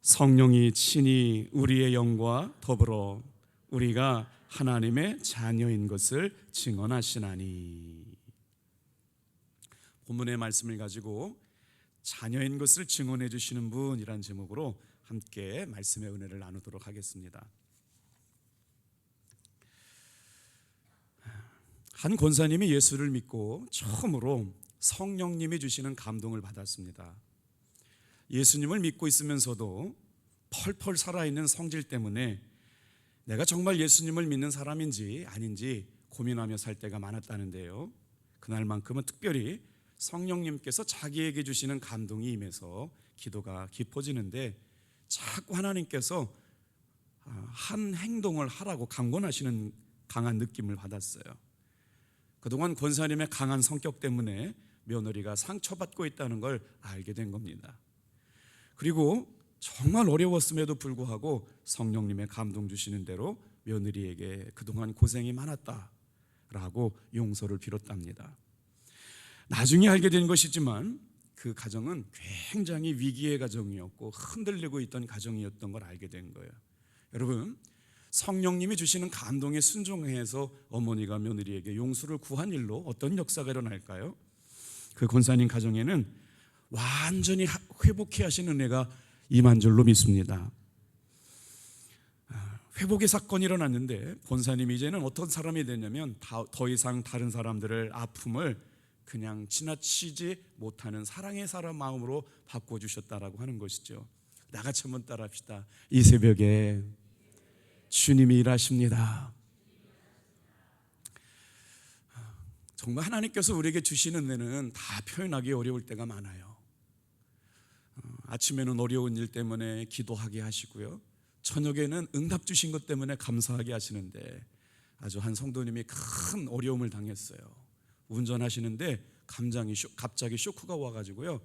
성령이 친히 우리의 영과 더불어 우리가 하나님의 자녀인 것을 증언하시나니. 본문의 말씀을 가지고 자녀인 것을 증언해 주시는 분이란 제목으로 함께 말씀의 은혜를 나누도록 하겠습니다. 한 권사님이 예수를 믿고 처음으로 성령님이 주시는 감동을 받았습니다. 예수님을 믿고 있으면서도 펄펄 살아있는 성질 때문에 내가 정말 예수님을 믿는 사람인지 아닌지 고민하며 살 때가 많았다는데요, 그날만큼은 특별히 성령님께서 자기에게 주시는 감동이 임해서 기도가 깊어지는데 자꾸 하나님께서 한 행동을 하라고 강권하시는 강한 느낌을 받았어요. 그동안 권사님의 강한 성격 때문에 며느리가 상처받고 있다는 걸 알게 된 겁니다. 그리고 정말 어려웠음에도 불구하고 성령님의 감동 주시는 대로 며느리에게 그동안 고생이 많았다라고 용서를 빌었답니다. 나중에 알게 된 것이지만 그 가정은 굉장히 위기의 가정이었고 흔들리고 있던 가정이었던 걸 알게 된 거예요. 여러분, 성령님이 주시는 감동에 순종해서 어머니가 며느리에게 용서를 구한 일로 어떤 역사가 일어날까요? 그 권사님 가정에는 완전히 회복해 하시는 은혜가 임한 줄로 믿습니다. 회복의 사건이 일어났는데 권사님이 이제는 어떤 사람이 됐냐면 더 이상 다른 사람들의 아픔을 그냥 지나치지 못하는 사랑의 사람 마음으로 바꿔주셨다라고 하는 것이죠. 나같이 한번 따라합시다. 이 새벽에 주님이 일하십니다. 정말 하나님께서 우리에게 주시는 은혜는 다 표현하기 어려울 때가 많아요. 아침에는 어려운 일 때문에 기도하게 하시고요, 저녁에는 응답 주신 것 때문에 감사하게 하시는데, 아주 한 성도님이 큰 어려움을 당했어요. 운전하시는데 갑자기 쇼크가 와가지고요,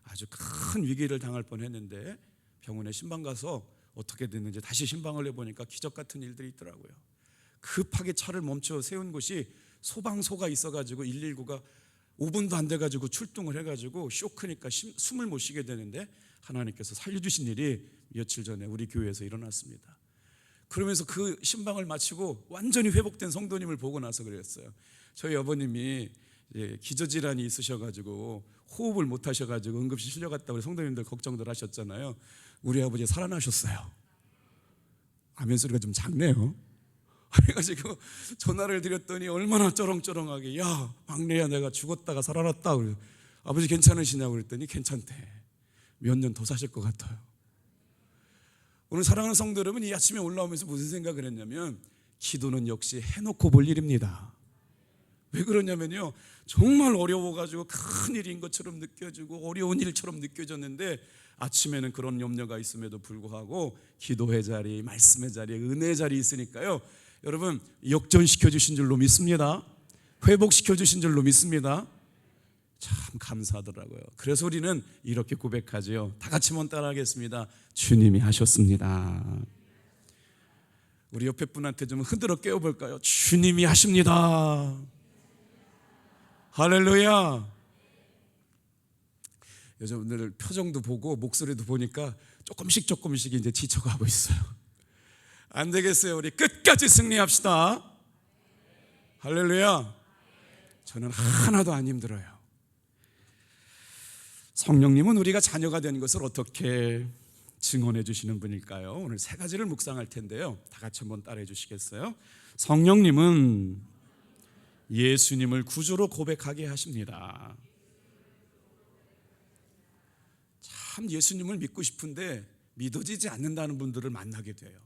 아주 큰 위기를 당할 뻔했는데 병원에 신방 가서 어떻게 됐는지 다시 신방을 해보니까 기적 같은 일들이 있더라고요. 급하게 차를 멈춰 세운 곳이 소방서가 있어가지고 119가 5분도 안 돼가지고 출동을 해가지고 쇼크니까 숨을 못 쉬게 되는데 하나님께서 살려주신 일이 며칠 전에 우리 교회에서 일어났습니다. 그러면서 그 신방을 마치고 완전히 회복된 성도님을 보고 나서 그랬어요. 저희 아버님이 기저질환이 있으셔가지고 호흡을 못 하셔가지고 응급실 실려갔다고 성도님들 걱정들 하셨잖아요. 우리 아버지 살아나셨어요. 아멘 소리가 좀 작네요. 그래가지고 전화를 드렸더니 얼마나 쩌렁쩌렁하게, 야 막내야 내가 죽었다가 살아났다. 아버지 괜찮으시냐고 그랬더니 괜찮대. 몇 년 더 사실 것 같아요. 오늘 사랑하는 성도 여러분, 이 아침에 올라오면서 무슨 생각을 했냐면 기도는 역시 해놓고 볼 일입니다. 왜 그러냐면요, 정말 어려워가지고 큰 일인 것처럼 느껴지고 어려운 일처럼 느껴졌는데 아침에는 그런 염려가 있음에도 불구하고 기도의 자리, 말씀의 자리, 은혜의 자리 있으니까요, 여러분 역전시켜 주신 줄로 믿습니다. 회복시켜 주신 줄로 믿습니다. 참 감사하더라고요. 그래서 우리는 이렇게 고백하죠. 다 같이 한번 따라하겠습니다. 주님이 하셨습니다. 우리 옆에 분한테 좀 흔들어 깨워볼까요? 주님이 하십니다. 할렐루야. 여자분들 표정도 보고 목소리도 보니까 조금씩 이제 지쳐가고 있어요. 안 되겠어요. 우리 끝까지 승리합시다. 할렐루야. 저는 하나도 안 힘들어요. 성령님은 우리가 자녀가 된 것을 어떻게 증언해 주시는 분일까요? 오늘 세 가지를 묵상할 텐데요, 다 같이 한번 따라해 주시겠어요? 성령님은 예수님을 구주로 고백하게 하십니다. 참 예수님을 믿고 싶은데 믿어지지 않는다는 분들을 만나게 돼요.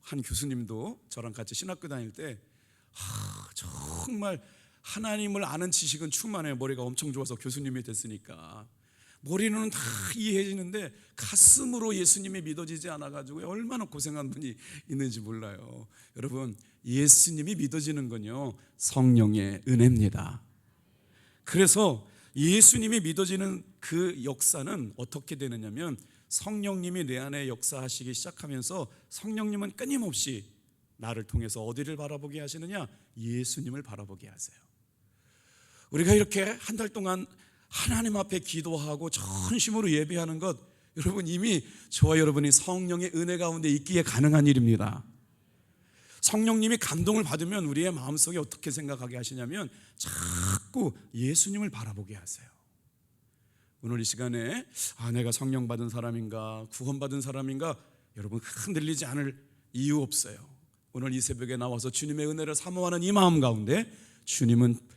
한 교수님도 저랑 같이 신학교 다닐 때 정말 하나님을 아는 지식은 충만해요. 머리가 엄청 좋아서 교수님이 됐으니까 머리는 다 이해해지는데 가슴으로 예수님이 믿어지지 않아가지고 얼마나 고생한 분이 있는지 몰라요. 여러분, 예수님이 믿어지는 건요, 성령의 은혜입니다. 그래서 예수님이 믿어지는 그 역사는 어떻게 되느냐면 성령님이 내 안에 역사하시기 시작하면서 성령님은 끊임없이 나를 통해서 어디를 바라보게 하시느냐? 예수님을 바라보게 하세요. 우리가 이렇게 한 달 동안 하나님 앞에 기도하고 전심으로 예배하는 것, 여러분, 이미 저와 여러분이 성령의 은혜 가운데 있기에 가능한 일입니다. 성령님이 감동을 받으면 우리의 마음속에 어떻게 생각하게 하시냐면 자꾸 예수님을 바라보게 하세요. 오늘 이 시간에 내가 성령 받은 사람인가, 구원받은 사람인가, 여러분 흔들리지 않을 이유 없어요. 오늘 이 새벽에 나와서 주님의 은혜를 사모하는 이 마음 가운데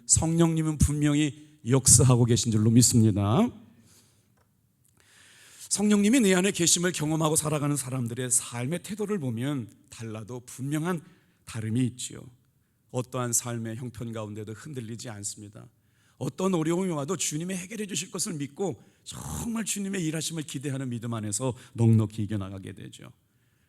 성령님은 분명히 역사하고 계신 줄로 믿습니다. 성령님이 내 안에 계심을 경험하고 살아가는 사람들의 삶의 태도를 보면 달라도 분명한 다름이 있지요. 어떠한 삶의 형편 가운데도 흔들리지 않습니다. 어떤 어려움이 와도 주님이 해결해 주실 것을 믿고 정말 주님의 일하심을 기대하는 믿음 안에서 넉넉히 이겨나가게 되죠.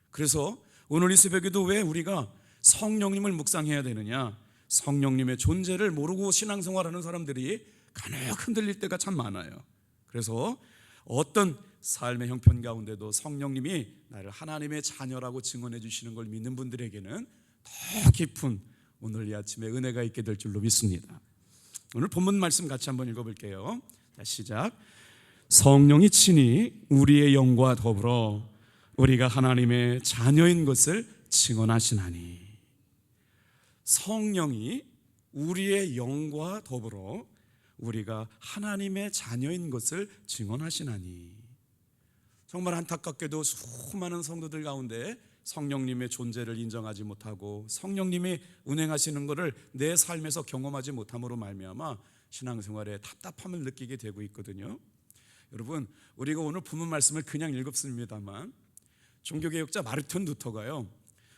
그래서 오늘 이 새벽에도 왜 우리가 성령님을 묵상해야 되느냐, 성령님의 존재를 모르고 신앙생활하는 사람들이 간혹 흔들릴 때가 참 많아요. 그래서 어떤 삶의 형편 가운데도 성령님이 나를 하나님의 자녀라고 증언해 주시는 걸 믿는 분들에게는 더 깊은 오늘 이 아침에 은혜가 있게 될 줄로 믿습니다. 오늘 본문 말씀 같이 한번 읽어볼게요. 자, 시작. 성령이 친히 우리의 영과 더불어 우리가 하나님의 자녀인 것을 증언하시나니. 성령이 우리의 영과 더불어 우리가 하나님의 자녀인 것을 증언하시나니. 정말 안타깝게도 수많은 성도들 가운데 성령님의 존재를 인정하지 못하고 성령님이 운행하시는 것을 내 삶에서 경험하지 못함으로 말미암아 신앙생활에 답답함을 느끼게 되고 있거든요. 여러분, 우리가 오늘 본문 말씀을 그냥 읽었습니다만 종교개혁자 마르틴 루터가요,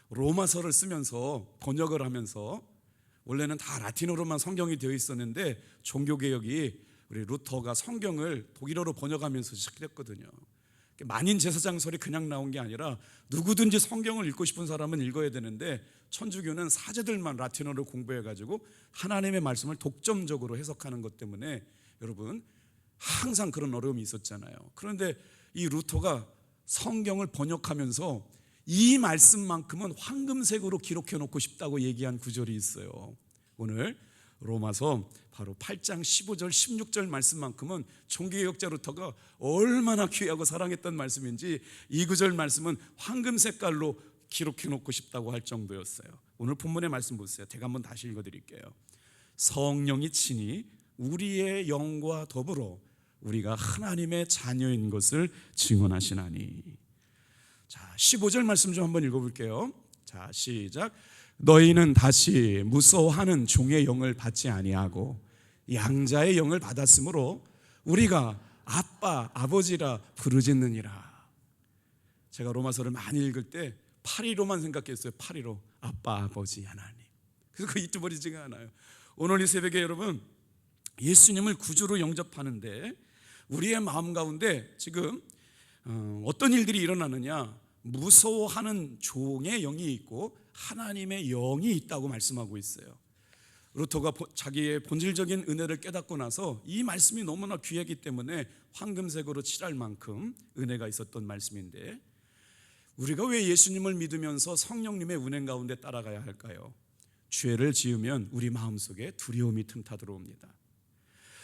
로마서를 쓰면서 번역을 하면서, 원래는 다 라틴어로만 성경이 되어 있었는데 종교개혁이 우리 루터가 성경을 독일어로 번역하면서 시작했거든요. 만인 제사장설이 그냥 나온 게 아니라 누구든지 성경을 읽고 싶은 사람은 읽어야 되는데, 천주교는 사제들만 라틴어를 공부해가지고 하나님의 말씀을 독점적으로 해석하는 것 때문에 여러분 항상 그런 어려움이 있었잖아요. 그런데 이 루터가 성경을 번역하면서 이 말씀만큼은 황금색으로 기록해 놓고 싶다고 얘기한 구절이 있어요. 오늘 로마서 바로 8장 15절 16절 말씀만큼은 종교개혁자 루터가 얼마나 귀하고 사랑했던 말씀인지 이 구절 말씀은 황금 색깔로 기록해 놓고 싶다고 할 정도였어요. 오늘 본문의 말씀 보세요. 제가 한번 다시 읽어드릴게요. 성령이 친히 우리의 영과 더불어 우리가 하나님의 자녀인 것을 증언하시나니. 자, 15절 말씀 좀 한번 읽어볼게요. 자, 시작. 너희는 다시 무서워하는 종의 영을 받지 아니하고 양자의 영을 받았으므로 우리가 아빠, 아버지라 부르짖느니라. 제가 로마서를 많이 읽을 때 8.15만 생각했어요. 8.15 아빠, 아버지, 하나님. 그래서 그거 잊어버리지가 않아요. 오늘 이 새벽에 여러분 예수님을 구주로 영접하는데 우리의 마음 가운데 지금 어떤 일들이 일어나느냐, 무서워하는 종의 영이 있고 하나님의 영이 있다고 말씀하고 있어요. 루터가 자기의 본질적인 은혜를 깨닫고 나서 이 말씀이 너무나 귀하기 때문에 황금색으로 칠할 만큼 은혜가 있었던 말씀인데, 우리가 왜 예수님을 믿으면서 성령님의 운행 가운데 따라가야 할까요? 죄를 지으면 우리 마음속에 두려움이 틈타 들어옵니다.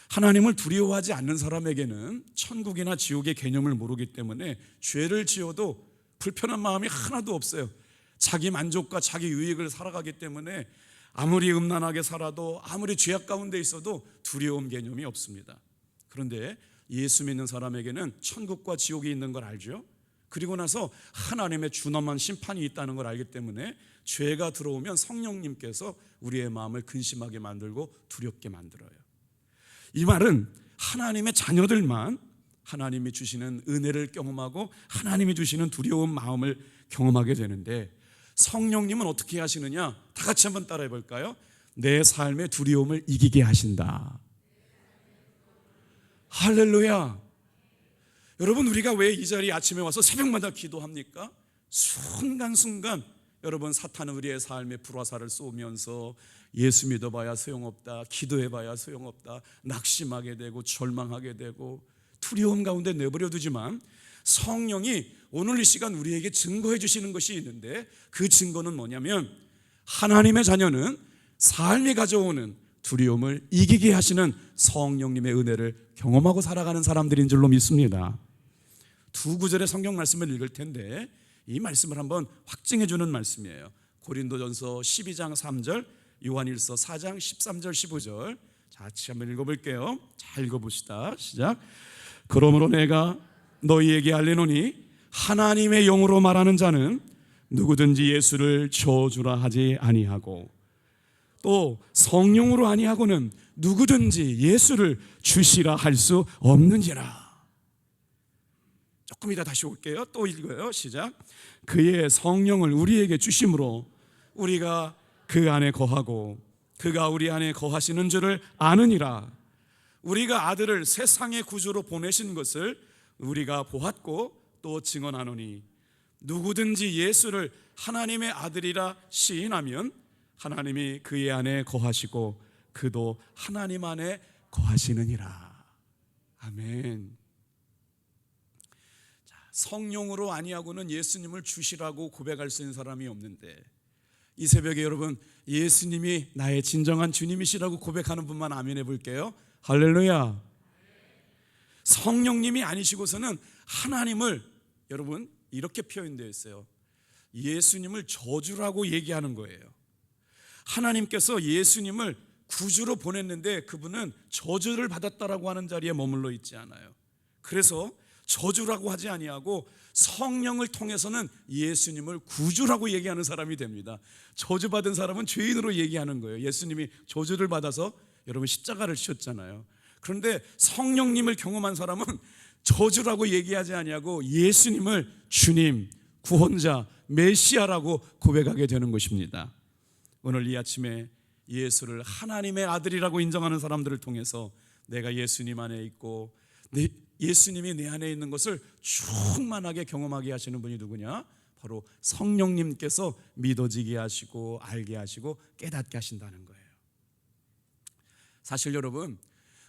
하나님을 두려워하지 않는 사람에게는 천국이나 지옥의 개념을 모르기 때문에 죄를 지어도 불편한 마음이 하나도 없어요. 자기 만족과 자기 유익을 살아가기 때문에 아무리 음란하게 살아도 아무리 죄악 가운데 있어도 두려움 개념이 없습니다. 그런데 예수 믿는 사람에게는 천국과 지옥이 있는 걸 알죠. 그리고 나서 하나님의 준엄한 심판이 있다는 걸 알기 때문에 죄가 들어오면 성령님께서 우리의 마음을 근심하게 만들고 두렵게 만들어요. 이 말은 하나님의 자녀들만 하나님이 주시는 은혜를 경험하고 하나님이 주시는 두려운 마음을 경험하게 되는데, 성령님은 어떻게 하시느냐? 다 같이 한번 따라해 볼까요? 내 삶의 두려움을 이기게 하신다. 할렐루야. 여러분, 우리가 왜 이 자리에 아침에 와서 새벽마다 기도합니까? 순간순간 여러분, 사탄은 우리의 삶에 불화살을 쏘면서 예수 믿어봐야 소용없다, 기도해봐야 소용없다, 낙심하게 되고 절망하게 되고 두려움 가운데 내버려 두지만, 성령이 오늘 이 시간 우리에게 증거해 주시는 것이 있는데, 그 증거는 뭐냐면 하나님의 자녀는 삶이 가져오는 두려움을 이기게 하시는 성령님의 은혜를 경험하고 살아가는 사람들인 줄로 믿습니다. 두 구절의 성경 말씀을 읽을 텐데 이 말씀을 한번 확증해 주는 말씀이에요. 고린도전서 12장 3절, 요한일서 4장 13절 15절. 자, 같이 한번 읽어볼게요. 잘 읽어봅시다. 시작. 그러므로 내가 너희에게 알리노니 하나님의 영으로 말하는 자는 누구든지 예수를 저주라 하지 아니하고 또 성령으로 아니하고는 누구든지 예수를 주시라 할 수 없느니라. 조금 이따 다시 올게요. 또 읽어요. 시작. 그의 성령을 우리에게 주심으로 우리가 그 안에 거하고 그가 우리 안에 거하시는 줄을 아느니라. 우리가 아들을 세상의 구주로 보내신 것을 우리가 보았고 또 증언하노니 누구든지 예수를 하나님의 아들이라 시인하면 하나님이 그의 안에 거하시고 그도 하나님 안에 거하시느니라. 아멘. 자, 성령으로 아니하고는 예수님을 주시라고 고백할 수 있는 사람이 없는데 이 새벽에 여러분 예수님이 나의 진정한 주님이시라고 고백하는 분만 아멘 해볼게요. 할렐루야. 성령님이 아니시고서는 하나님을 여러분 이렇게 표현되어 있어요. 예수님을 저주라고 얘기하는 거예요. 하나님께서 예수님을 구주로 보냈는데 그분은 저주를 받았다라고 하는 자리에 머물러 있지 않아요. 그래서 저주라고 하지 아니하고 성령을 통해서는 예수님을 구주라고 얘기하는 사람이 됩니다. 저주받은 사람은 죄인으로 얘기하는 거예요. 예수님이 저주를 받아서 여러분 십자가를 지셨잖아요. 그런데 성령님을 경험한 사람은 저주라고 얘기하지 아니하고 예수님을 주님, 구원자, 메시아라고 고백하게 되는 것입니다. 오늘 이 아침에 예수를 하나님의 아들이라고 인정하는 사람들을 통해서 내가 예수님 안에 있고 예수님이 내 안에 있는 것을 충만하게 경험하게 하시는 분이 누구냐? 바로 성령님께서 믿어지게 하시고 알게 하시고 깨닫게 하신다는 거예요. 사실 여러분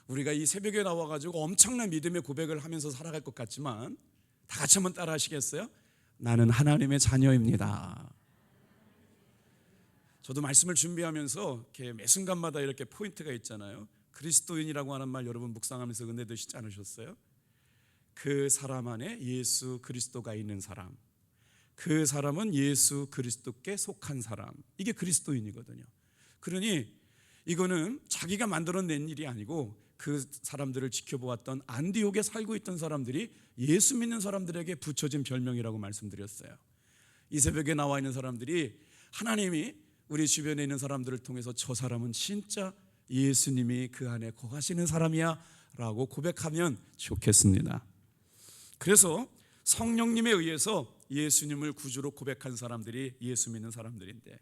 우리가 이 새벽에 나와가지고 엄청난 믿음의 고백을 하면서 살아갈 것 같지만 다 같이 한번 따라 하시겠어요? 나는 하나님의 자녀입니다. 저도 말씀을 준비하면서 이렇게 매 순간마다 이렇게 포인트가 있잖아요. 그리스도인이라고 하는 말 여러분 묵상하면서 은혜 드시지 않으셨어요? 그 사람 안에 예수 그리스도가 있는 사람, 그 사람은 예수 그리스도께 속한 사람, 이게 그리스도인이거든요. 그러니 이거는 자기가 만들어낸 일이 아니고 그 사람들을 지켜보았던 안디옥에 살고 있던 사람들이 예수 믿는 사람들에게 붙여진 별명이라고 말씀드렸어요. 이 새벽에 나와 있는 사람들이 하나님이 우리 주변에 있는 사람들을 통해서 저 사람은 진짜 예수님이 그 안에 거하시는 사람이야 라고 고백하면 좋겠습니다. 그래서 성령님에 의해서 예수님을 구주로 고백한 사람들이 예수 믿는 사람들인데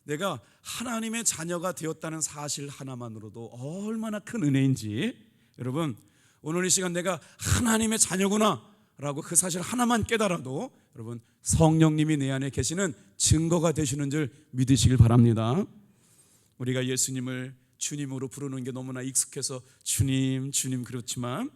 내가 하나님의 자녀가 되었다는 사실 하나만으로도 얼마나 큰 은혜인지 여러분 오늘 이 시간 내가 하나님의 자녀구나 라고 그 사실 하나만 깨달아도 여러분 성령님이 내 안에 계시는 증거가 되시는 줄 믿으시길 바랍니다. 우리가 예수님을 주님으로 부르는 게 너무나 익숙해서 주님 주님 그렇지만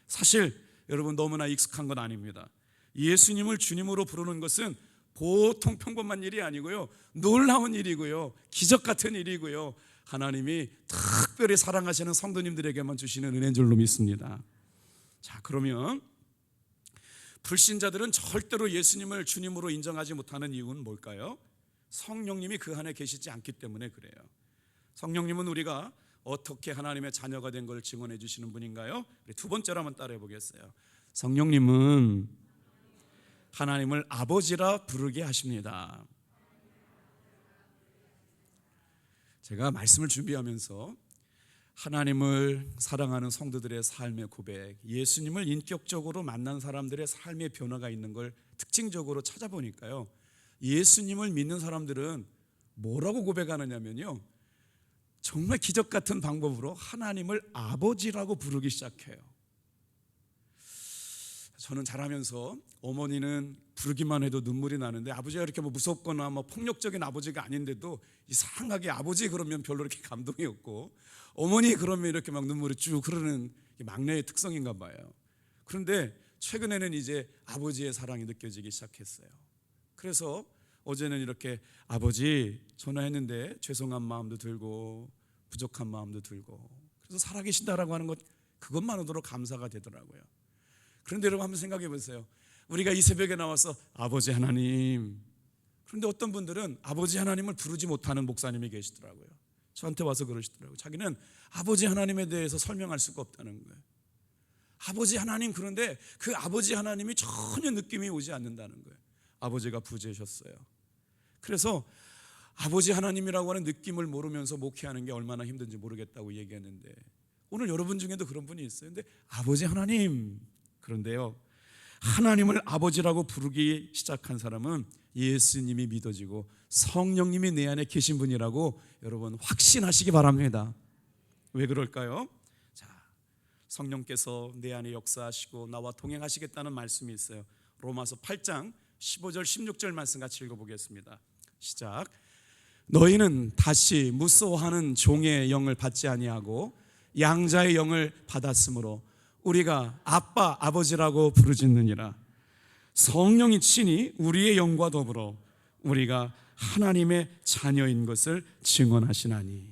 사실 여러분 너무나 익숙한 건 아닙니다. 예수님을 주님으로 부르는 것은 보통 평범한 일이 아니고요, 놀라운 일이고요, 기적 같은 일이고요, 하나님이 특별히 사랑하시는 성도님들에게만 주시는 은혜인 줄로 믿습니다. 자, 그러면 불신자들은 절대로 예수님을 주님으로 인정하지 못하는 이유는 뭘까요? 성령님이 그 안에 계시지 않기 때문에 그래요. 성령님은 우리가 어떻게 하나님의 자녀가 된 걸 증언해 주시는 분인가요? 두 번째로 한번 따라해 보겠어요. 성령님은 하나님을 아버지라 부르게 하십니다. 제가 말씀을 준비하면서 하나님을 사랑하는 성도들의 삶의 고백, 예수님을 인격적으로 만난 사람들의 삶의 변화가 있는 걸 특징적으로 찾아보니까요, 예수님을 믿는 사람들은 뭐라고 고백하느냐면요, 정말 기적 같은 방법으로 하나님을 아버지라고 부르기 시작해요. 저는 자라면서 어머니는 부르기만 해도 눈물이 나는데 아버지가 이렇게 무섭거나 폭력적인 아버지가 아닌데도 이상하게 아버지 그러면 별로 이렇게 감동이 없고 어머니 그러면 이렇게 막 눈물이 쭉 흐르는 막내의 특성인가 봐요. 그런데 최근에는 이제 아버지의 사랑이 느껴지기 시작했어요. 그래서 어제는 이렇게 아버지 전화했는데 죄송한 마음도 들고 부족한 마음도 들고 그래서 살아계신다라고 하는 것 그것만으로도 감사가 되더라고요. 그런데 여러분 한번 생각해 보세요. 우리가 이 새벽에 나와서 아버지 하나님, 그런데 어떤 분들은 아버지 하나님을 부르지 못하는 목사님이 계시더라고요. 저한테 와서 그러시더라고요. 자기는 아버지 하나님에 대해서 설명할 수가 없다는 거예요. 아버지 하나님, 그런데 그 아버지 하나님이 전혀 느낌이 오지 않는다는 거예요. 아버지가 부재셨어요. 그래서 아버지 하나님이라고 하는 느낌을 모르면서 목회하는 게 얼마나 힘든지 모르겠다고 얘기했는데, 오늘 여러분 중에도 그런 분이 있어요. 근데 아버지 하나님, 그런데요, 하나님을 아버지라고 부르기 시작한 사람은 예수님이 믿어지고 성령님이 내 안에 계신 분이라고 여러분 확신하시기 바랍니다. 왜 그럴까요? 자, 성령께서 내 안에 역사하시고 나와 동행하시겠다는 말씀이 있어요. 로마서 8장 15절 16절 말씀 같이 읽어보겠습니다. 시작. 너희는 다시 무서워하는 종의 영을 받지 아니하고 양자의 영을 받았으므로 우리가 아빠 아버지라고 부르짖느니라. 성령이 친히 우리의 영과 더불어 우리가 하나님의 자녀인 것을 증언하시나니.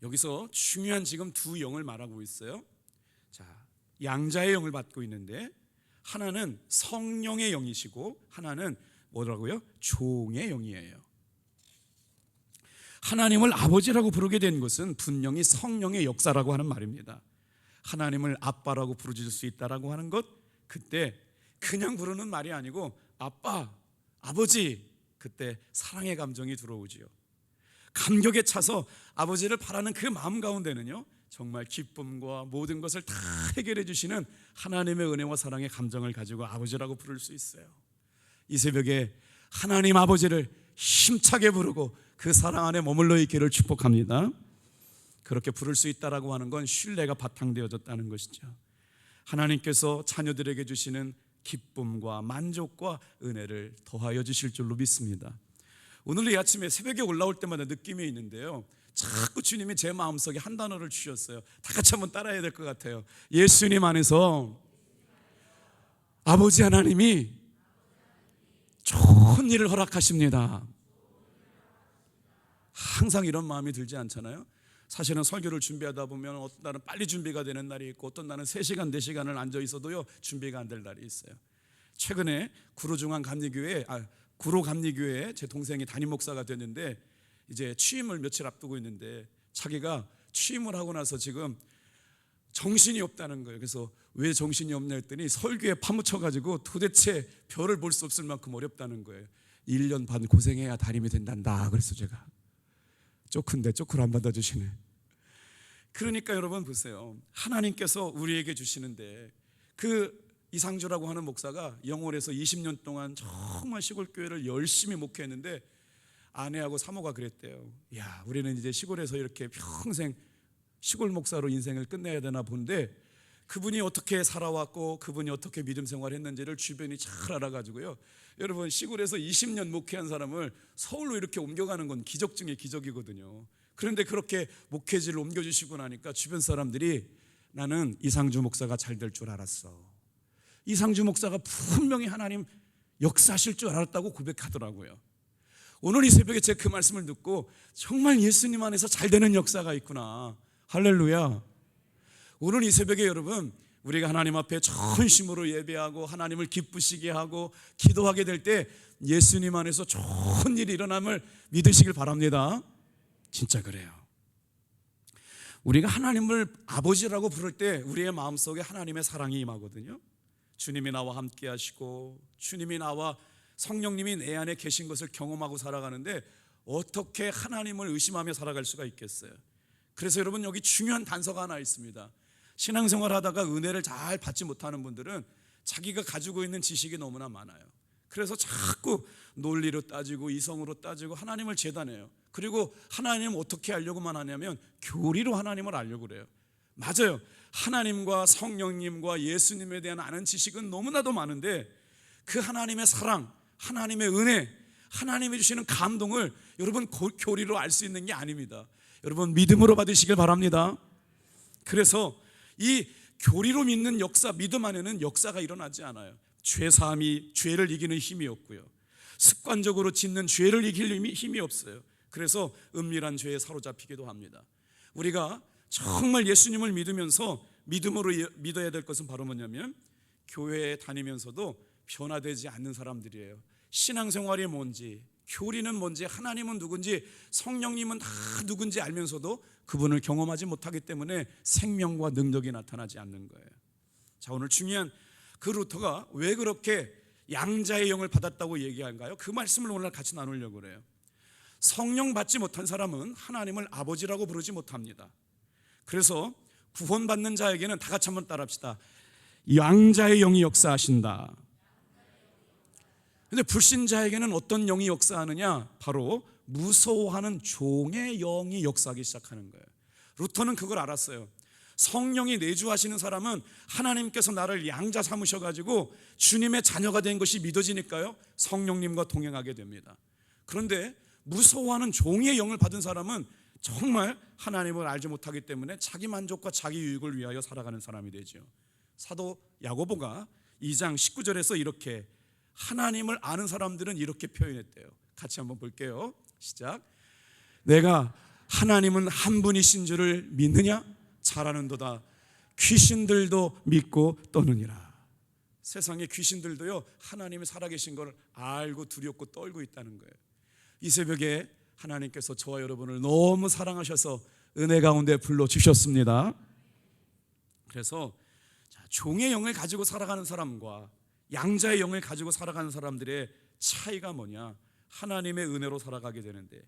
여기서 중요한 지금 두 영을 말하고 있어요. 자, 양자의 영을 받고 있는데 하나는 성령의 영이시고 하나는 뭐라고요? 종의 영이에요. 하나님을 아버지라고 부르게 된 것은 분명히 성령의 역사라고 하는 말입니다. 하나님을 아빠라고 부르실 수 있다라고 하는 것, 그때 그냥 부르는 말이 아니고 아빠, 아버지, 그때 사랑의 감정이 들어오지요. 감격에 차서 아버지를 바라는 그 마음 가운데는요, 정말 기쁨과 모든 것을 다 해결해 주시는 하나님의 은혜와 사랑의 감정을 가지고 아버지라고 부를 수 있어요. 이 새벽에 하나님 아버지를 힘차게 부르고 그 사랑 안에 머물러 있기를 축복합니다. 그렇게 부를 수 있다라고 하는 건 신뢰가 바탕되어졌다는 것이죠. 하나님께서 자녀들에게 주시는 기쁨과 만족과 은혜를 더하여 주실 줄로 믿습니다. 오늘 이 아침에 새벽에 올라올 때마다 느낌이 있는데요, 자꾸 주님이 제 마음속에 한 단어를 주셨어요. 다 같이 한번 따라해야 될 것 같아요. 예수님 안에서 아버지 하나님이 좋은 일을 허락하십니다. 항상 이런 마음이 들지 않잖아요. 사실은 설교를 준비하다 보면 어떤 날은 빨리 준비가 되는 날이 있고 어떤 날은 3시간, 4시간을 앉아 있어도요 준비가 안 될 날이 있어요. 최근에 구로 감리교회에 제 동생이 담임 목사가 됐는데 이제 취임을 며칠 앞두고 있는데 자기가 취임을 하고 나서 지금 정신이 없다는 거예요. 그래서 왜 정신이 없냐 했더니 설교에 파묻혀가지고 도대체 별을 볼 수 없을 만큼 어렵다는 거예요. 1년 반 고생해야 담임이 된단다. 그래서 제가 쪼큰데 쪼크를 안 받아주시네. 그러니까 여러분 보세요. 하나님께서 우리에게 주시는데 그 이상주라고 하는 목사가 영월에서 20년 동안 정말 시골 교회를 열심히 목회했는데 아내하고 사모가 그랬대요. 야, 우리는 이제 시골에서 이렇게 평생 시골 목사로 인생을 끝내야 되나 본데 그분이 어떻게 살아왔고 그분이 어떻게 믿음 생활했는지를 주변이 잘 알아가지고요, 여러분 시골에서 20년 목회한 사람을 서울로 이렇게 옮겨가는 건 기적 중에 기적이거든요. 그런데 그렇게 목회지를 옮겨주시고 나니까 주변 사람들이 나는 이상주 목사가 잘 될 줄 알았어, 이상주 목사가 분명히 하나님 역사하실 줄 알았다고 고백하더라고요. 오늘 이 새벽에 제가 그 말씀을 듣고 정말 예수님 안에서 잘 되는 역사가 있구나. 할렐루야. 오늘 이 새벽에 여러분 우리가 하나님 앞에 전심으로 예배하고 하나님을 기쁘시게 하고 기도하게 될 때 예수님 안에서 좋은 일이 일어남을 믿으시길 바랍니다. 진짜 그래요. 우리가 하나님을 아버지라고 부를 때 우리의 마음속에 하나님의 사랑이 임하거든요. 주님이 나와 함께 하시고 주님이 나와 성령님이 내 안에 계신 것을 경험하고 살아가는데 어떻게 하나님을 의심하며 살아갈 수가 있겠어요? 그래서 여러분 여기 중요한 단서가 하나 있습니다. 신앙생활 하다가 은혜를 잘 받지 못하는 분들은 자기가 가지고 있는 지식이 너무나 많아요. 그래서 자꾸 논리로 따지고 이성으로 따지고 하나님을 재단해요. 그리고 하나님을 어떻게 알려고만 하냐면 교리로 하나님을 알려고 그래요. 맞아요. 하나님과 성령님과 예수님에 대한 아는 지식은 너무나도 많은데 그 하나님의 사랑, 하나님의 은혜, 하나님이 주시는 감동을 여러분 교리로 알 수 있는 게 아닙니다. 여러분 믿음으로 받으시길 바랍니다. 그래서 이 교리로 믿는 역사, 믿음 안에는 역사가 일어나지 않아요. 죄사함이 죄를 이기는 힘이 없고요, 습관적으로 짓는 죄를 이길 힘이 없어요. 그래서 은밀한 죄에 사로잡히기도 합니다. 우리가 정말 예수님을 믿으면서 믿음으로 믿어야 될 것은 바로 뭐냐면 교회에 다니면서도 변화되지 않는 사람들이에요. 신앙생활이 뭔지, 교리는 뭔지, 하나님은 누군지, 성령님은 다 누군지 알면서도 그분을 경험하지 못하기 때문에 생명과 능력이 나타나지 않는 거예요. 자, 오늘 중요한 그 루터가 왜 그렇게 양자의 영을 받았다고 얘기한가요? 그 말씀을 오늘 같이 나누려고 그래요. 성령 받지 못한 사람은 하나님을 아버지라고 부르지 못합니다. 그래서 구원받는 자에게는 다 같이 한번 따라합시다. 양자의 영이 역사하신다. 근데 불신자에게는 어떤 영이 역사하느냐? 바로 무서워하는 종의 영이 역사하기 시작하는 거예요. 루터는 그걸 알았어요. 성령이 내주하시는 사람은 하나님께서 나를 양자 삼으셔가지고 주님의 자녀가 된 것이 믿어지니까요, 성령님과 동행하게 됩니다. 그런데 무서워하는 종의 영을 받은 사람은 정말 하나님을 알지 못하기 때문에 자기 만족과 자기 유익을 위하여 살아가는 사람이 되죠. 사도 야고보가 2장 19절에서 이렇게, 하나님을 아는 사람들은 이렇게 표현했대요. 같이 한번 볼게요. 시작. 내가 하나님은 한 분이신 줄을 믿느냐? 잘하는도다. 귀신들도 믿고 떠느니라. 세상의 귀신들도요, 하나님이 살아계신 걸 알고 두렵고 떨고 있다는 거예요. 이 새벽에 하나님께서 저와 여러분을 너무 사랑하셔서 은혜 가운데 불러주셨습니다. 그래서 종의 영을 가지고 살아가는 사람과 양자의 영을 가지고 살아가는 사람들의 차이가 뭐냐? 하나님의 은혜로 살아가게 되는데,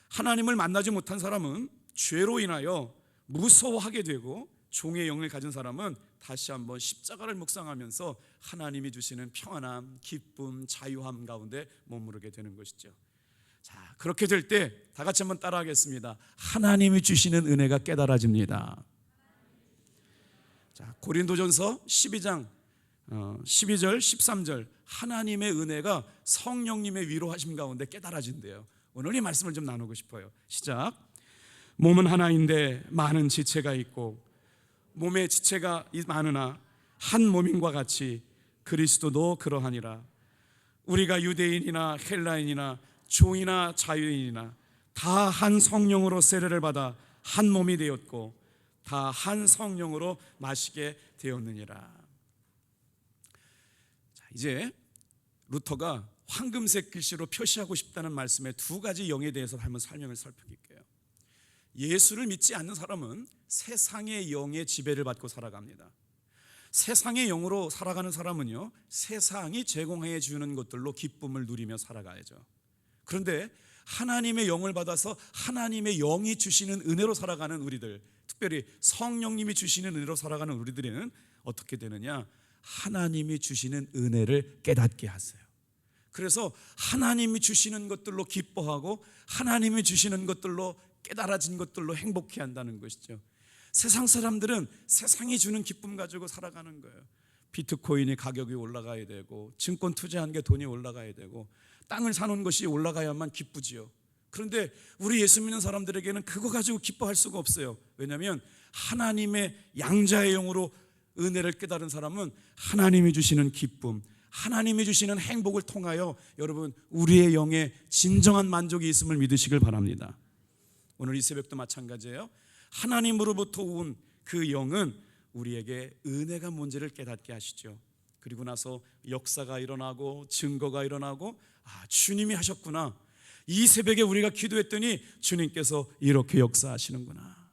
하나님을 만나지 못한 사람은 죄로 인하여 무서워하게 되고, 종의 영을 가진 사람은 다시 한번 십자가를 묵상하면서 하나님이 주시는 평안함, 기쁨, 자유함 가운데 머무르게 되는 것이죠. 자, 그렇게 될 때 다 같이 한번 따라하겠습니다. 하나님이 주시는 은혜가 깨달아집니다. 자, 고린도전서 12장 12절 13절, 하나님의 은혜가 성령님의 위로하심 가운데 깨달아진대요. 오늘 이 말씀을 좀 나누고 싶어요. 시작. 몸은 하나인데 많은 지체가 있고 몸의 지체가 많으나 한 몸인과 같이 그리스도도 그러하니라. 우리가 유대인이나 헬라인이나 종이나 자유인이나 다 한 성령으로 세례를 받아 한 몸이 되었고 다 한 성령으로 마시게 되었느니라. 자, 이제 루터가 황금색 글씨로 표시하고 싶다는 말씀의 두 가지 영에 대해서 한번 설명을 살펴볼게요. 예수를 믿지 않는 사람은 세상의 영의 지배를 받고 살아갑니다. 세상의 영으로 살아가는 사람은요, 세상이 제공해 주는 것들로 기쁨을 누리며 살아가야죠. 그런데 하나님의 영을 받아서 하나님의 영이 주시는 은혜로 살아가는 우리들, 특별히 성령님이 주시는 은혜로 살아가는 우리들은 어떻게 되느냐? 하나님이 주시는 은혜를 깨닫게 하세요. 그래서 하나님이 주시는 것들로 기뻐하고 하나님이 주시는 것들로 깨달아진 것들로 행복해 한다는 것이죠. 세상 사람들은 세상이 주는 기쁨 가지고 살아가는 거예요. 비트코인이 가격이 올라가야 되고, 증권 투자한 게 돈이 올라가야 되고, 땅을 사는 것이 올라가야만 기쁘지요. 그런데 우리 예수 믿는 사람들에게는 그거 가지고 기뻐할 수가 없어요. 왜냐하면 하나님의 양자의 영으로 은혜를 깨달은 사람은 하나님이 주시는 기쁨, 하나님이 주시는 행복을 통하여 여러분 우리의 영에 진정한 만족이 있음을 믿으시길 바랍니다. 오늘 이 새벽도 마찬가지예요. 하나님으로부터 온 그 영은 우리에게 은혜가 뭔지를 깨닫게 하시죠. 그리고 나서 역사가 일어나고 증거가 일어나고, 주님이 하셨구나. 이 새벽에 우리가 기도했더니 주님께서 이렇게 역사하시는구나.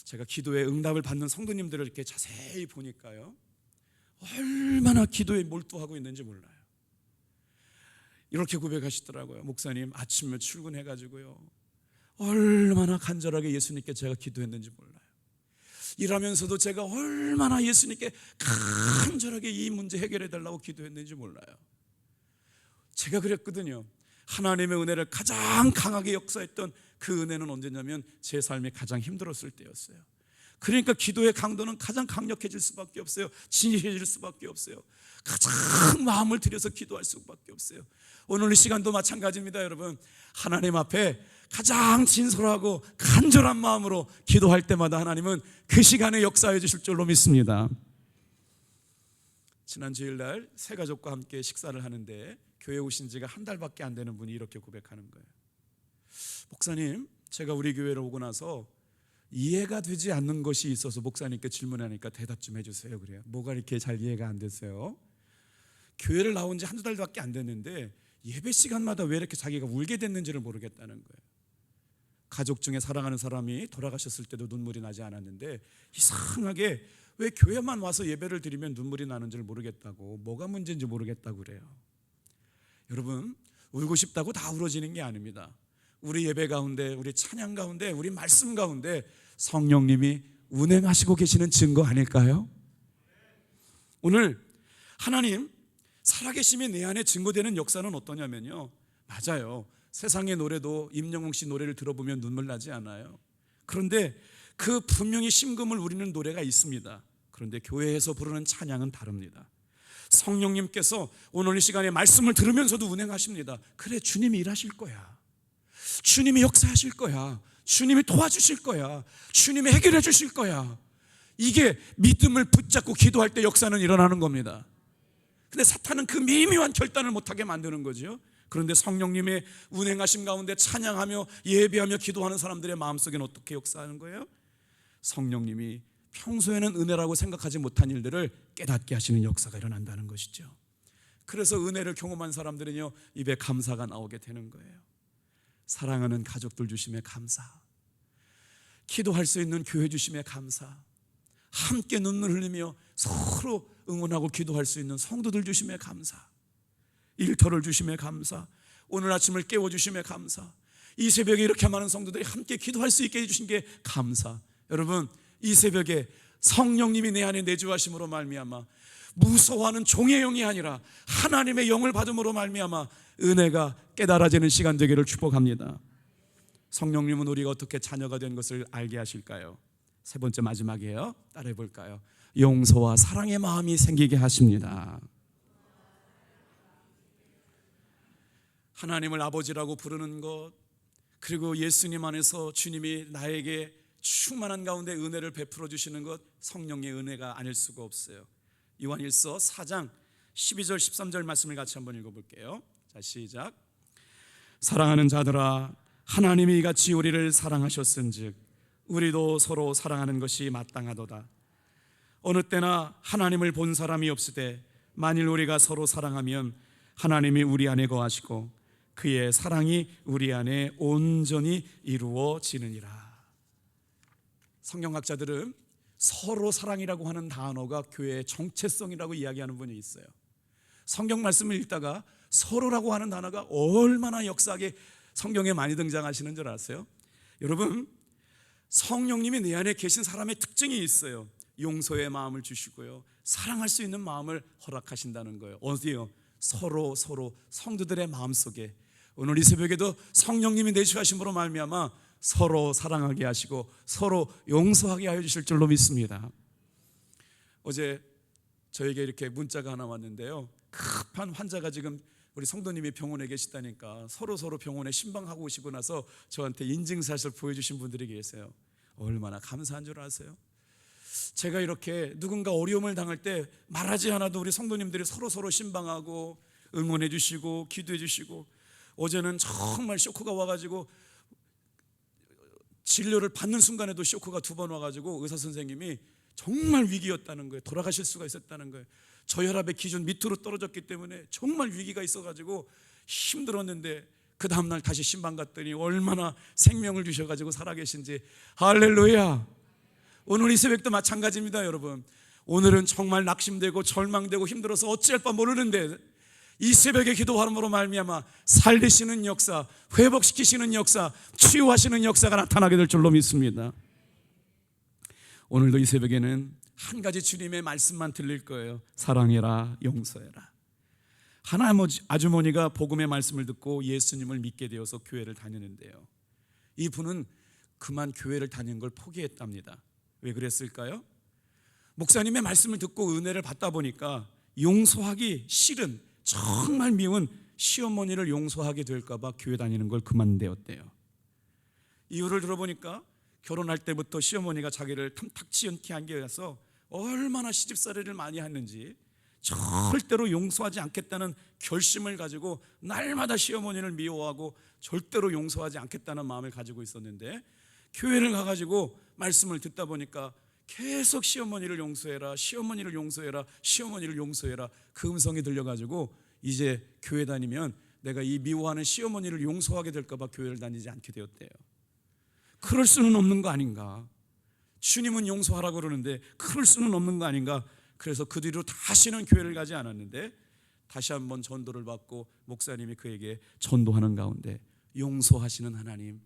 제가 기도에 응답을 받는 성도님들을 이렇게 자세히 보니까요, 얼마나 기도에 몰두하고 있는지 몰라요. 이렇게 고백하시더라고요. 목사님, 아침에 출근해가지고요, 얼마나 간절하게 예수님께 제가 기도했는지 몰라요. 일하면서도 제가 얼마나 예수님께 간절하게 이 문제 해결해 달라고 기도했는지 몰라요. 제가 그랬거든요. 하나님의 은혜를 가장 강하게 역사했던 그 은혜는 언제냐면 제 삶이 가장 힘들었을 때였어요. 그러니까 기도의 강도는 가장 강력해질 수밖에 없어요. 진실해질 수밖에 없어요. 가장 마음을 들여서 기도할 수밖에 없어요. 오늘 이 시간도 마찬가지입니다. 여러분, 하나님 앞에 가장 진솔하고 간절한 마음으로 기도할 때마다 하나님은 그 시간에 역사해 주실 줄로 믿습니다. 지난 주일날 새 가족과 함께 식사를 하는데 교회 오신 지가 한 달밖에 안 되는 분이 이렇게 고백하는 거예요. 목사님, 제가 우리 교회로 오고 나서 이해가 되지 않는 것이 있어서 목사님께 질문하니까 대답 좀 해주세요. 그래요. 뭐가 이렇게 잘 이해가 안 됐어요? 교회를 나온 지 한두 달밖에 안 됐는데 예배 시간마다 왜 이렇게 자기가 울게 됐는지를 모르겠다는 거예요. 가족 중에 사랑하는 사람이 돌아가셨을 때도 눈물이 나지 않았는데 이상하게 왜 교회만 와서 예배를 드리면 눈물이 나는지를 모르겠다고, 뭐가 문제인지 모르겠다고 그래요. 여러분, 울고 싶다고 다 울어지는 게 아닙니다. 우리 예배 가운데, 우리 찬양 가운데, 우리 말씀 가운데 성령님이 운행하시고 계시는 증거 아닐까요? 오늘 하나님 살아계심이 내 안에 증거되는 역사는 어떠냐면요, 맞아요, 세상의 노래도 임영웅 씨 노래를 들어보면 눈물 나지 않아요. 그런데 그 분명히 심금을 울리는 노래가 있습니다. 그런데 교회에서 부르는 찬양은 다릅니다. 성령님께서 오늘 이 시간에 말씀을 들으면서도 운행하십니다. 그래, 주님이 일하실 거야. 주님이 역사하실 거야. 주님이 도와주실 거야. 주님이 해결해 주실 거야. 이게 믿음을 붙잡고 기도할 때 역사는 일어나는 겁니다. 근데 사탄은 그 미묘한 결단을 못하게 만드는 거죠. 그런데 성령님의 운행하심 가운데 찬양하며 예배하며 기도하는 사람들의 마음속에는 어떻게 역사하는 거예요? 성령님이 평소에는 은혜라고 생각하지 못한 일들을 깨닫게 하시는 역사가 일어난다는 것이죠. 그래서 은혜를 경험한 사람들은요, 입에 감사가 나오게 되는 거예요. 사랑하는 가족들 주심에 감사, 기도할 수 있는 교회 주심에 감사, 함께 눈물 흘리며 서로 응원하고 기도할 수 있는 성도들 주심에 감사, 일터를 주심에 감사, 오늘 아침을 깨워주심에 감사, 이 새벽에 이렇게 많은 성도들이 함께 기도할 수 있게 해주신 게 감사. 여러분, 이 새벽에 성령님이 내 안에 내주하심으로 말미암아 무서워하는 종의 영이 아니라 하나님의 영을 받음으로 말미암아 은혜가 깨달아지는 시간 되기를 축복합니다. 성령님은 우리가 어떻게 자녀가 된 것을 알게 하실까요? 세 번째 마지막이에요. 따라해 볼까요? 용서와 사랑의 마음이 생기게 하십니다. 하나님을 아버지라고 부르는 것, 그리고 예수님 안에서 주님이 나에게 충만한 가운데 은혜를 베풀어 주시는 것, 성령의 은혜가 아닐 수가 없어요. 요한일서 4장 12절 13절 말씀을 같이 한번 읽어볼게요. 자, 시작. 사랑하는 자들아, 하나님이 이같이 우리를 사랑하셨은즉 우리도 서로 사랑하는 것이 마땅하도다. 어느 때나 하나님을 본 사람이 없으되 만일 우리가 서로 사랑하면 하나님이 우리 안에 거하시고 그의 사랑이 우리 안에 온전히 이루어지느니라. 성경학자들은 서로 사랑이라고 하는 단어가 교회의 정체성이라고 이야기하는 분이 있어요. 성경 말씀을 읽다가 서로라고 하는 단어가 얼마나 역사하게 성경에 많이 등장하시는 줄 아세요? 여러분, 성령님이 내 안에 계신 사람의 특징이 있어요. 용서의 마음을 주시고요, 사랑할 수 있는 마음을 허락하신다는 거예요. 어디요? 서로 성도들의 마음속에. 오늘 이 새벽에도 성령님이 내주하심으로 말미암아 서로 사랑하게 하시고 서로 용서하게 하여 주실 줄로 믿습니다. 어제 저에게 이렇게 문자가 하나 왔는데요, 급한 환자가 지금 우리 성도님이 병원에 계시다니까 서로 병원에 신방하고 오시고 나서 저한테 인증샷을 보여주신 분들이 계세요. 얼마나 감사한 줄 아세요? 제가 이렇게 누군가 어려움을 당할 때 말하지 않아도 우리 성도님들이 서로 신방하고 응원해 주시고 기도해 주시고, 어제는 정말 쇼크가 와가지고 진료를 받는 순간에도 쇼크가 2번 와가지고 의사 선생님이 정말 위기였다는 거예요. 돌아가실 수가 있었다는 거예요. 저혈압의 기준 밑으로 떨어졌기 때문에 정말 위기가 있어가지고 힘들었는데 그 다음날 다시 신방 갔더니 얼마나 생명을 주셔가지고 살아계신지. 할렐루야. 오늘 이 새벽도 마찬가지입니다. 여러분, 오늘은 정말 낙심되고 절망되고 힘들어서 어찌할 바 모르는데 이 새벽에 기도함으로 말미암아 살리시는 역사, 회복시키시는 역사, 치유하시는 역사가 나타나게 될 줄로 믿습니다. 오늘도 이 새벽에는 한 가지 주님의 말씀만 들릴 거예요. 사랑해라, 용서해라. 하나 아주머니가 복음의 말씀을 듣고 예수님을 믿게 되어서 교회를 다니는데요, 이분은 그만 교회를 다니는 걸 포기했답니다. 왜 그랬을까요? 목사님의 말씀을 듣고 은혜를 받다 보니까 용서하기 싫은, 정말 미운 시어머니를 용서하게 될까 봐 교회 다니는 걸 그만되었대요. 이유를 들어보니까 결혼할 때부터 시어머니가 자기를 탐탁치 않게 한 게 있어서 얼마나 시집살이를 많이 했는지 절대로 용서하지 않겠다는 결심을 가지고 날마다 시어머니를 미워하고 절대로 용서하지 않겠다는 마음을 가지고 있었는데, 교회를 가가지고 말씀을 듣다 보니까 계속 시어머니를 용서해라, 시어머니를 용서해라, 시어머니를 용서해라 그 음성이 들려가지고 이제 교회 다니면 내가 이 미워하는 시어머니를 용서하게 될까 봐 교회를 다니지 않게 되었대요. 그럴 수는 없는 거 아닌가? 주님은 용서하라고 그러는데 그럴 수는 없는 거 아닌가? 그래서 그 뒤로 다시는 교회를 가지 않았는데 다시 한번 전도를 받고 목사님이 그에게 전도하는 가운데 용서하시는 하나님,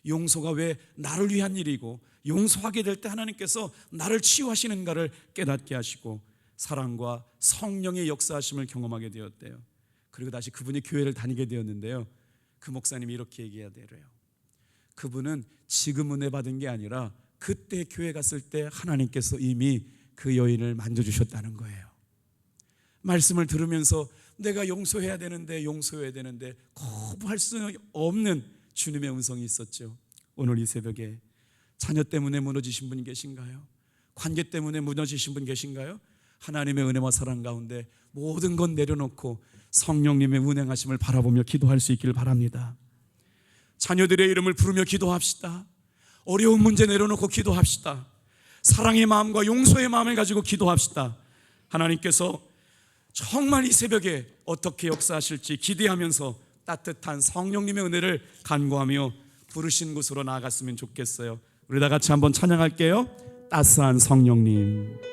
용서가 왜 나를 위한 일이고 용서하게 될 때 하나님께서 나를 치유하시는가를 깨닫게 하시고 사랑과 성령의 역사하심을 경험하게 되었대요. 그리고 다시 그분이 교회를 다니게 되었는데요, 그 목사님이 이렇게 얘기하더래요. 그분은 지금 은혜 받은 게 아니라 그때 교회 갔을 때 하나님께서 이미 그 여인을 만져주셨다는 거예요. 말씀을 들으면서 내가 용서해야 되는데 거부할 수 없는 주님의 음성이 있었죠. 오늘 이 새벽에 자녀 때문에 무너지신 분 계신가요? 관계 때문에 무너지신 분 계신가요? 하나님의 은혜와 사랑 가운데 모든 건 내려놓고 성령님의 운행하심을 바라보며 기도할 수 있기를 바랍니다. 자녀들의 이름을 부르며 기도합시다. 어려운 문제 내려놓고 기도합시다. 사랑의 마음과 용서의 마음을 가지고 기도합시다. 하나님께서 정말 이 새벽에 어떻게 역사하실지 기대하면서 따뜻한 성령님의 은혜를 간구하며 부르신 곳으로 나아갔으면 좋겠어요. 우리 다 같이 한번 찬양할게요. 따스한 성령님.